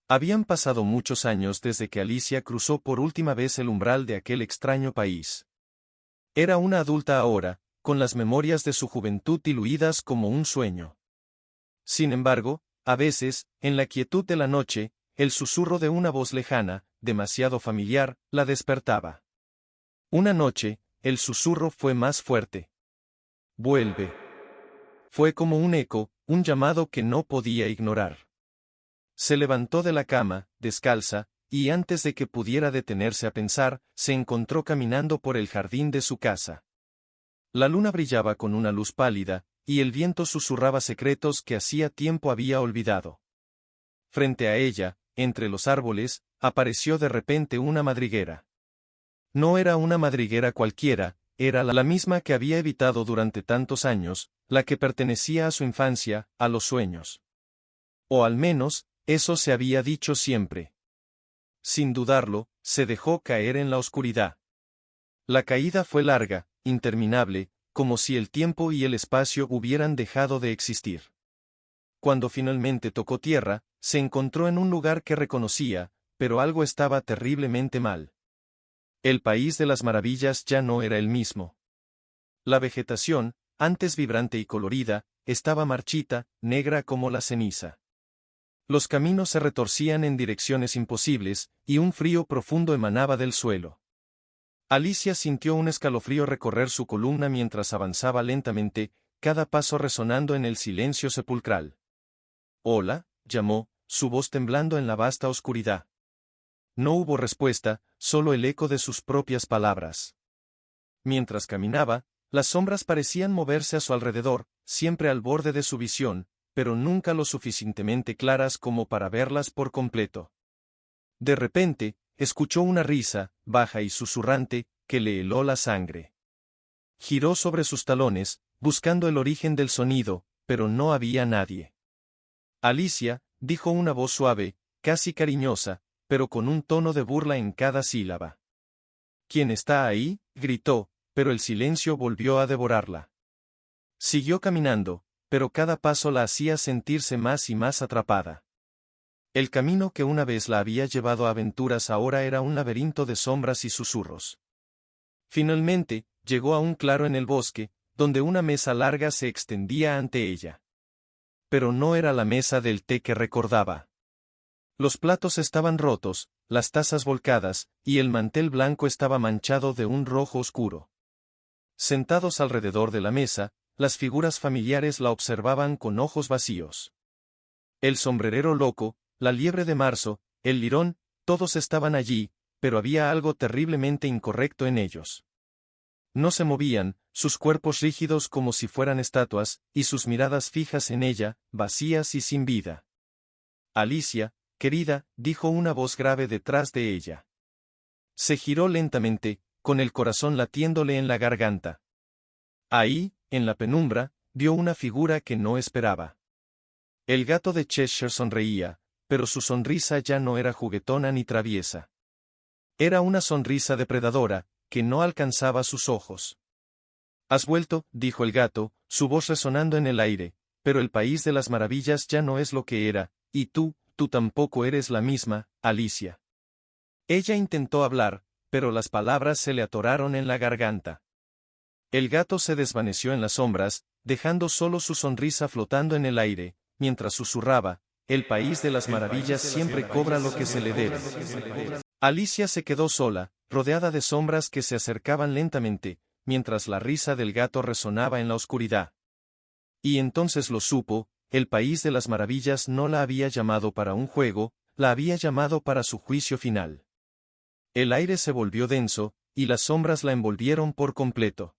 Habían pasado muchos años desde que Alicia cruzó por última vez el umbral de aquel extraño país. Era una adulta ahora, con las memorias de su juventud diluidas como un sueño. Sin embargo, a veces, en la quietud de la noche, el susurro de una voz lejana, demasiado familiar, la despertaba. Una noche, el susurro fue más fuerte. «Vuelve». Fue como un eco, un llamado que no podía ignorar. Se levantó de la cama, descalza, y antes de que pudiera detenerse a pensar, se encontró caminando por el jardín de su casa. La luna brillaba con una luz pálida, y el viento susurraba secretos que hacía tiempo había olvidado. Frente a ella, entre los árboles, apareció de repente una madriguera. No era una madriguera cualquiera, era la misma que había evitado durante tantos años, la que pertenecía a su infancia, a los sueños. O al menos, eso se había dicho siempre. Sin dudarlo, se dejó caer en la oscuridad. La caída fue larga, interminable, como si el tiempo y el espacio hubieran dejado de existir. Cuando finalmente tocó tierra, se encontró en un lugar que reconocía, pero algo estaba terriblemente mal. El país de las maravillas ya no era el mismo. La vegetación, antes vibrante y colorida, estaba marchita, negra como la ceniza. Los caminos se retorcían en direcciones imposibles, y un frío profundo emanaba del suelo. Alicia sintió un escalofrío recorrer su columna mientras avanzaba lentamente, cada paso resonando en el silencio sepulcral. «Hola», llamó, su voz temblando en la vasta oscuridad. No hubo respuesta, solo el eco de sus propias palabras. Mientras caminaba, las sombras parecían moverse a su alrededor, siempre al borde de su visión, pero nunca lo suficientemente claras como para verlas por completo. De repente, escuchó una risa, baja y susurrante, que le heló la sangre. Giró sobre sus talones, buscando el origen del sonido, pero no había nadie. «Alicia», dijo una voz suave, casi cariñosa, pero con un tono de burla en cada sílaba. «¿Quién está ahí?», gritó, pero el silencio volvió a devorarla. Siguió caminando, pero cada paso la hacía sentirse más y más atrapada. El camino que una vez la había llevado a aventuras ahora era un laberinto de sombras y susurros. Finalmente, llegó a un claro en el bosque, donde una mesa larga se extendía ante ella. Pero no era la mesa del té que recordaba. Los platos estaban rotos, las tazas volcadas, y el mantel blanco estaba manchado de un rojo oscuro. Sentados alrededor de la mesa, las figuras familiares la observaban con ojos vacíos. El sombrerero loco, la liebre de marzo, el lirón, todos estaban allí, pero había algo terriblemente incorrecto en ellos. No se movían, sus cuerpos rígidos como si fueran estatuas, y sus miradas fijas en ella, vacías y sin vida. «Alicia, querida», dijo una voz grave detrás de ella. Se giró lentamente, con el corazón latiéndole en la garganta. Ahí, en la penumbra, vio una figura que no esperaba. El gato de Cheshire sonreía, pero su sonrisa ya no era juguetona ni traviesa. Era una sonrisa depredadora, que no alcanzaba sus ojos. «Has vuelto», dijo el gato, su voz resonando en el aire, «pero el país de las maravillas ya no es lo que era, y tú tampoco eres la misma, Alicia». Ella intentó hablar, pero las palabras se le atoraron en la garganta. El gato se desvaneció en las sombras, dejando solo su sonrisa flotando en el aire, mientras susurraba: «El país de las maravillas siempre cobra lo que se le debe». Alicia se quedó sola, rodeada de sombras que se acercaban lentamente, mientras la risa del gato resonaba en la oscuridad. Y entonces lo supo, el país de las maravillas no la había llamado para un juego, la había llamado para su juicio final. El aire se volvió denso, y las sombras la envolvieron por completo.